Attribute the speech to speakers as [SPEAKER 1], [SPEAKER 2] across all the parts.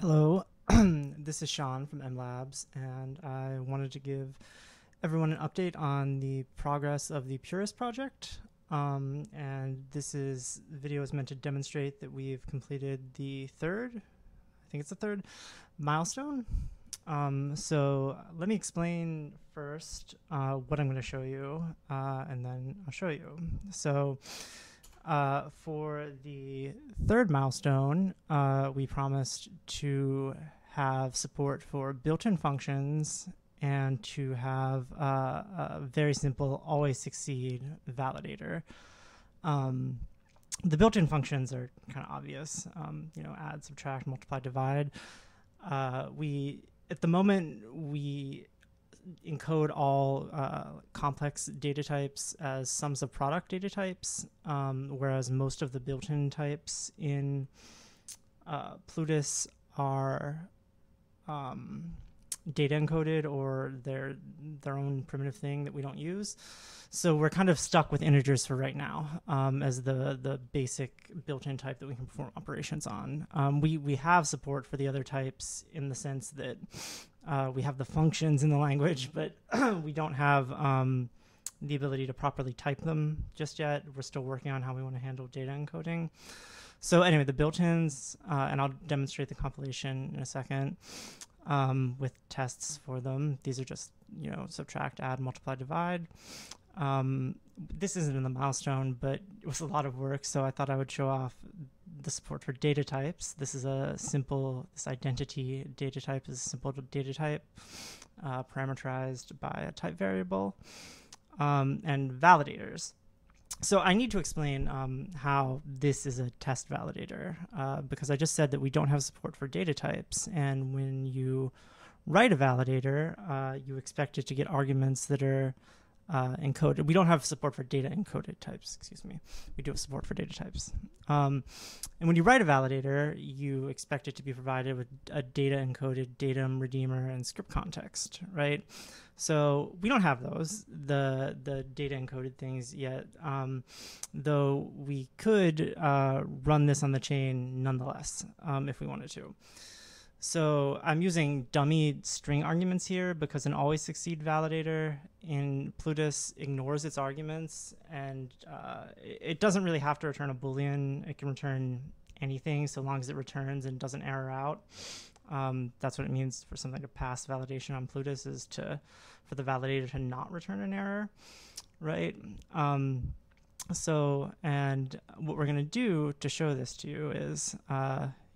[SPEAKER 1] Hello, this is Sean from MLabs, and I wanted to give everyone an update on the progress of the Purus project. And this video is meant to demonstrate that we've completed the third milestone. So let me explain first what I'm going to show you, and then I'll show you. So for the third milestone, we promised to have support for built-in functions and to have a very simple always succeed validator. The built-in functions are kind of obvious, add, subtract, multiply, divide. At the moment, we encode all complex data types as sums of product data types, whereas most of the built-in types in Plutus are data encoded, or they're their own primitive thing that we don't use. So we're kind of stuck with integers for right now as the basic built-in type that we can perform operations on. We have support for the other types in the sense that we have the functions in the language, but we don't have the ability to properly type them just yet. We're still working on how we want to handle data encoding. So anyway, the built-ins, and I'll demonstrate the compilation in a second with tests for them. These are just, subtract, add, multiply, divide. This isn't in the milestone, but it was a lot of work, so I thought I would show off the support for data types. This identity data type is a simple data type parameterized by a type variable, and validators. So I need to explain how this is a test validator, because I just said that we don't have support for data types, and when you write a validator, you expect it to get arguments that are encoded. We don't have support for data encoded types, excuse me. We do have support for data types. And when you write a validator, you expect it to be provided with a data encoded datum, redeemer, and script context, right? So we don't have those, the data encoded things yet, though we could run this on the chain nonetheless if we wanted to. So I'm using dummy string arguments here because an always succeed validator in Plutus ignores its arguments, and it doesn't really have to return a Boolean. It can return anything so long as it returns and doesn't error out. That's what it means for something to pass validation on Plutus, is for the validator to not return an error, right? And what we're going to do to show this to you is,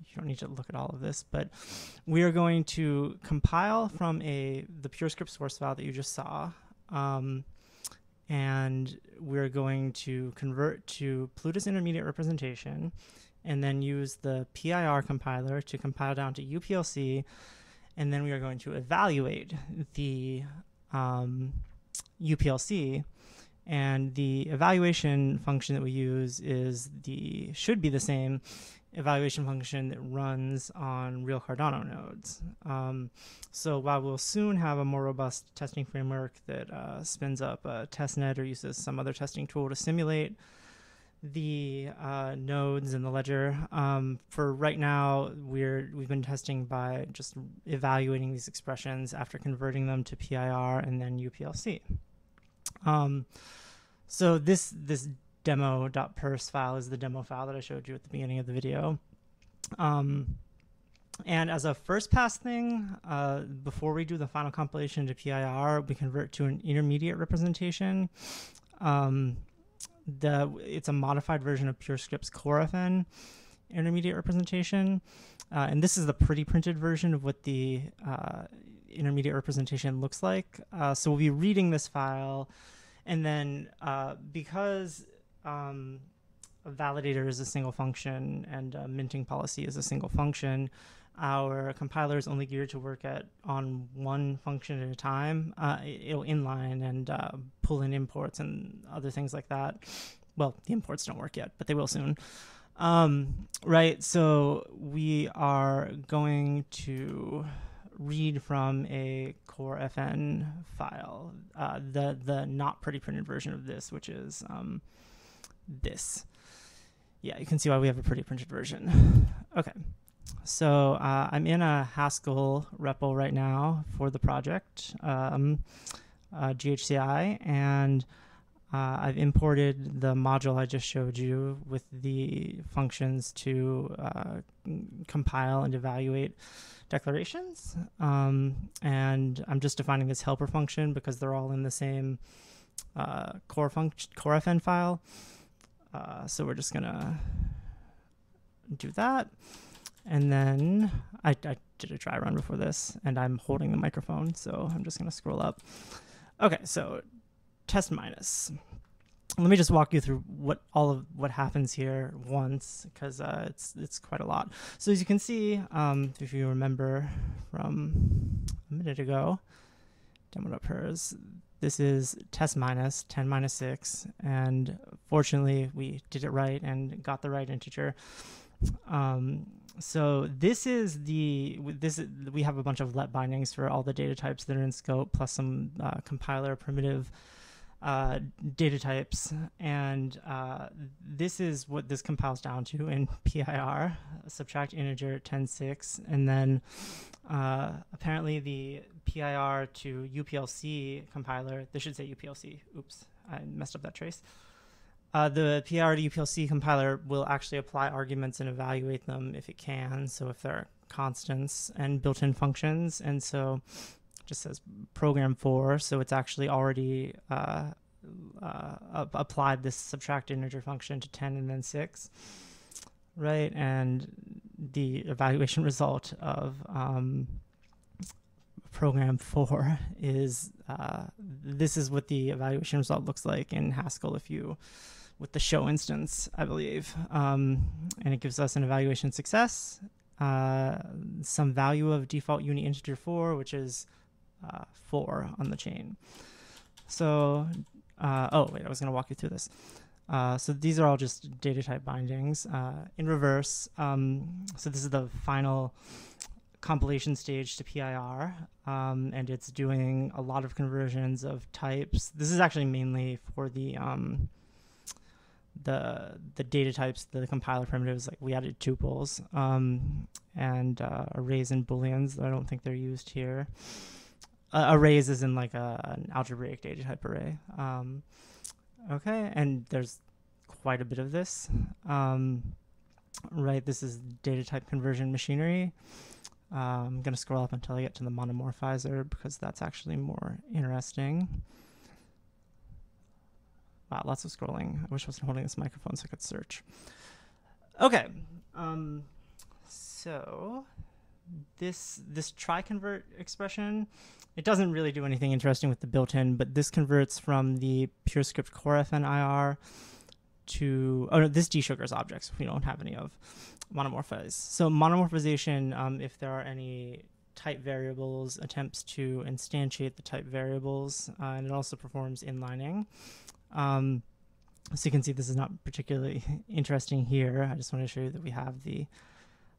[SPEAKER 1] you don't need to look at all of this, but we are going to compile from the PureScript source file that you just saw, and we're going to convert to Plutus intermediate representation, and then use the PIR compiler to compile down to UPLC, and then we are going to evaluate the UPLC. And the evaluation function that we use should be the same evaluation function that runs on real Cardano nodes. So while we'll soon have a more robust testing framework that spins up a testnet or uses some other testing tool to simulate the nodes in the ledger, for right now we've been testing by just evaluating these expressions after converting them to PIR and then UPLC. So this demo.purus file is the demo file that I showed you at the beginning of the video. And as a first pass thing, before we do the final compilation to PIR, we convert to an intermediate representation. It's a modified version of PureScript's CoreFN intermediate representation. And this is the pretty printed version of what the intermediate representation looks like. So we'll be reading this file, and then because a validator is a single function and a minting policy is a single function, our compiler is only geared to work on one function at a time. It'll inline and pull in imports and other things like that. Well, the imports don't work yet, but they will soon. Right, so we are going to read from a CoreFN file, the not pretty printed version of this, which is this. Yeah, you can see why we have a pretty printed version. Okay, So I'm in a Haskell repo right now for the project, GHCI, and I've imported the module I just showed you with the functions to compile and evaluate declarations. And I'm just defining this helper function because they're all in the same core.fn file. So we're just gonna do that. And then I did a dry run before this, and I'm holding the microphone, so I'm just gonna scroll up. Okay, so test minus. Let me just walk you through what happens here once, because it's quite a lot. So as you can see, if you remember from a minute ago, demo.purus, this is test minus 10 minus 6, and fortunately we did it right and got the right integer. So we have a bunch of let bindings for all the data types that are in scope, plus some compiler primitive data types, and this is what this compiles down to in PIR, subtract integer 10.6, and then apparently the PIR to UPLC compiler, this should say UPLC, oops, I messed up that trace. The PIR to UPLC compiler will actually apply arguments and evaluate them if it can, so if there are constants and built-in functions, and so just says program 4, so it's actually already applied this subtract integer function to 10 and then 6, right? And the evaluation result of program 4 is this is what the evaluation result looks like in Haskell with the show instance, I believe, and it gives us an evaluation success, some value of default unit integer 4, which is 4 on the chain. So, oh wait, I was going to walk you through this. So these are all just data type bindings. In reverse, so this is the final compilation stage to PIR, and it's doing a lot of conversions of types. This is actually mainly for the data types, the compiler primitives. Like we added tuples and arrays and booleans. I don't think they're used here. Arrays is in like an algebraic data type array. Okay, and there's quite a bit of this. Right, this is data type conversion machinery. I'm going to scroll up until I get to the monomorphizer because that's actually more interesting. Wow, lots of scrolling. I wish I wasn't holding this microphone so I could search. Okay, so this try convert expression, it doesn't really do anything interesting with the built-in, but this converts from the pure script core FNIR to, oh no, this desugars objects we don't have any of, monomorphize. So monomorphization, if there are any type variables, attempts to instantiate the type variables, and it also performs inlining. So you can see this is not particularly interesting here. I just want to show you that we have the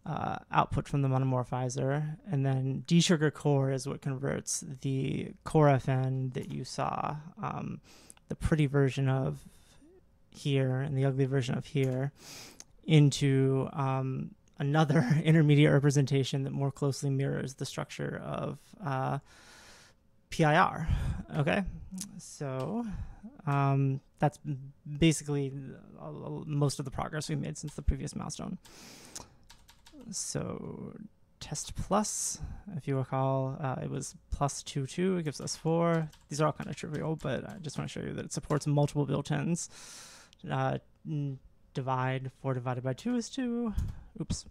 [SPEAKER 1] output from the monomorphizer, and then desugar core is what converts the core FN that you saw, the pretty version of here and the ugly version of here, into another intermediate representation that more closely mirrors the structure of PIR. Okay, so that's basically most of the progress we've made since the previous milestone. So test plus, if you recall, it was plus 2, it gives us 4. These are all kind of trivial, but I just want to show you that it supports multiple built-ins. Divide, 4 divided by 2 is 2. Oops.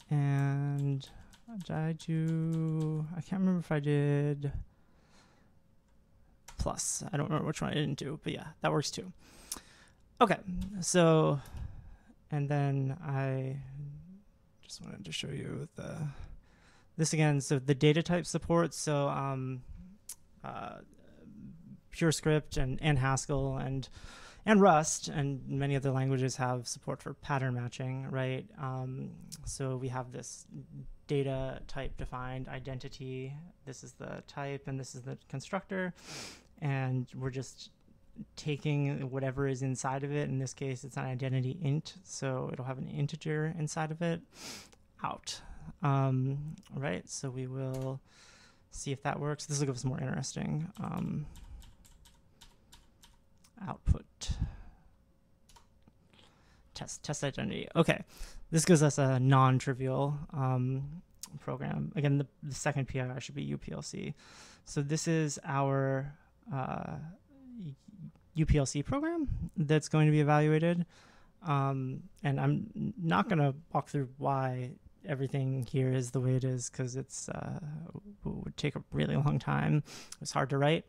[SPEAKER 1] And did I can't remember if I did plus. I don't remember which one I didn't do, but yeah, that works too. Okay, so, and then I just wanted to show you this again. So the data type support, so pure script and Haskell and Rust and many other languages have support for pattern matching, right? So we have this data type defined identity. This is the type and this is the constructor. And we're just taking whatever is inside of it. In this case, it's an identity int, so it'll have an integer inside of it. out. Right, so we will see if that works. This will give us more interesting output. Test identity. Okay, this gives us a non-trivial program. Again, the second PIR should be UPLC. So this is our UPLC program that's going to be evaluated. And I'm not going to walk through why everything here is the way it is, because it would take a really long time. It's hard to write.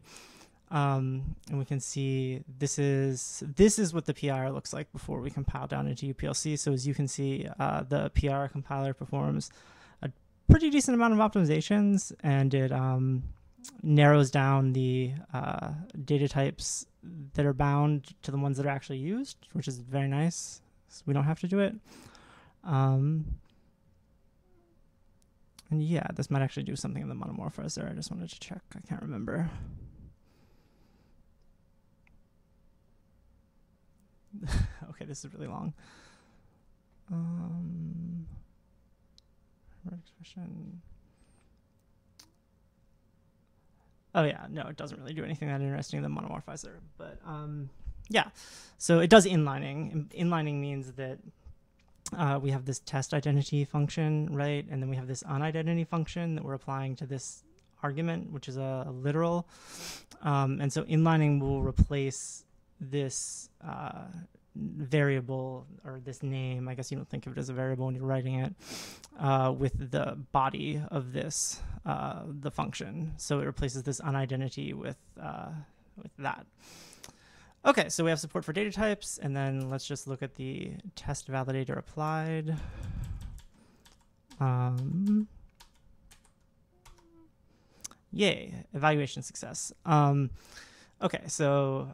[SPEAKER 1] And we can see this is what the PIR looks like before we compile down into UPLC. So as you can see, the PIR compiler performs a pretty decent amount of optimizations, and it narrows down the data types that are bound to the ones that are actually used, which is very nice. So we don't have to do it. And yeah, this might actually do something in the monomorphizer. I just wanted to check. I can't remember. Okay, this is really long. Expression. Oh yeah, no, it doesn't really do anything that interesting in the monomorphizer. But yeah, so it does inlining. Inlining means that we have this test identity function, right? And then we have this unidentity function that we're applying to this argument, which is a literal. And so inlining will replace this variable, or this name, I guess you don't think of it as a variable when you're writing it, with the body of this, the function. So it replaces this unidentity with that. Okay, so we have support for data types, and then let's just look at the test validator applied. Yay, evaluation success. Okay, so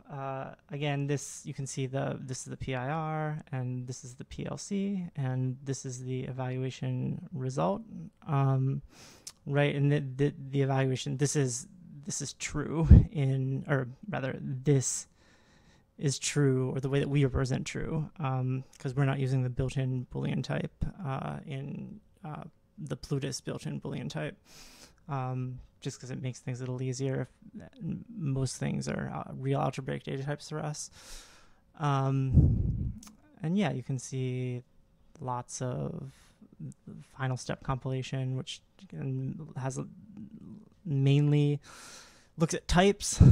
[SPEAKER 1] again, you can see this is the PIR, and this is the PLC, and this is the evaluation result, right? And the evaluation, this is true or rather, this is true, or the way that we represent true, because we're not using the built-in Boolean type in the Plutus built-in Boolean type. Just because it makes things a little easier. Most things are real algebraic data types for us. And yeah, you can see lots of final step compilation, which has mainly looks at types.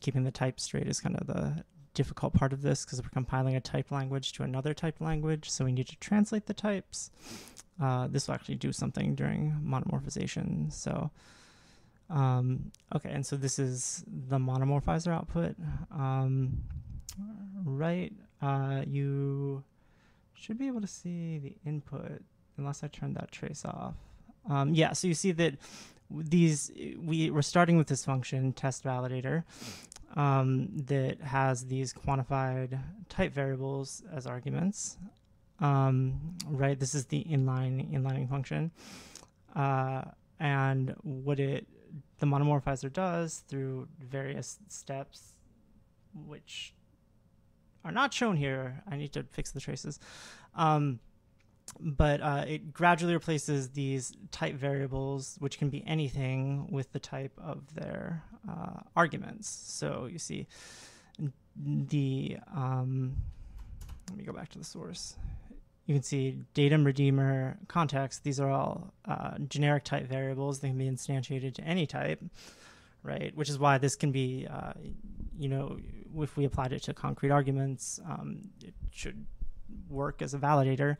[SPEAKER 1] Keeping the type straight is kind of the difficult part of this, because we're compiling a type language to another type language, so we need to translate the types. This will actually do something during monomorphization. So, okay, and so this is the monomorphizer output, right? You should be able to see the input, unless I turned that trace off. Yeah, so you see that we're starting with this function, test validator, that has these quantified type variables as arguments. Right, this is the inlining function, and what the monomorphizer does through various steps, which are not shown here. I need to fix the traces, but it gradually replaces these type variables, which can be anything, with the type of their arguments. So you see the let me go back to the source. You can see datum, redeemer, context. These are all generic type variables. They can be instantiated to any type, right? Which is why this can be, if we applied it to concrete arguments, it should work as a validator,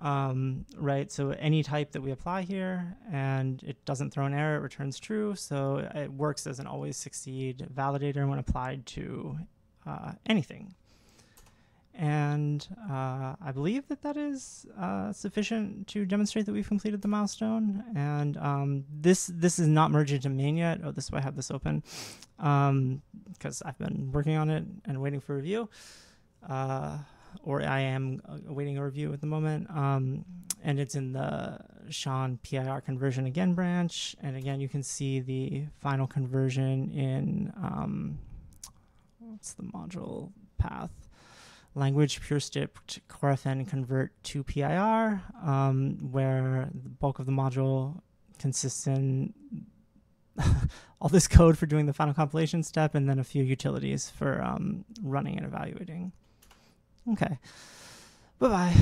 [SPEAKER 1] right? So any type that we apply here, and it doesn't throw an error, it returns true. So it works as an always succeed validator when applied to anything. And I believe that is sufficient to demonstrate that we've completed the milestone. And this is not merged into main yet. Oh, this is why I have this open, because I've been working on it and waiting for review. Or I am awaiting a review at the moment. And it's in the Sean PIR conversion again branch. And again, you can see the final conversion in what's the module path? language pure stitched corefn convert to PIR, where the bulk of the module consists in all this code for doing the final compilation step, and then a few utilities for running and evaluating. Okay. Bye-bye.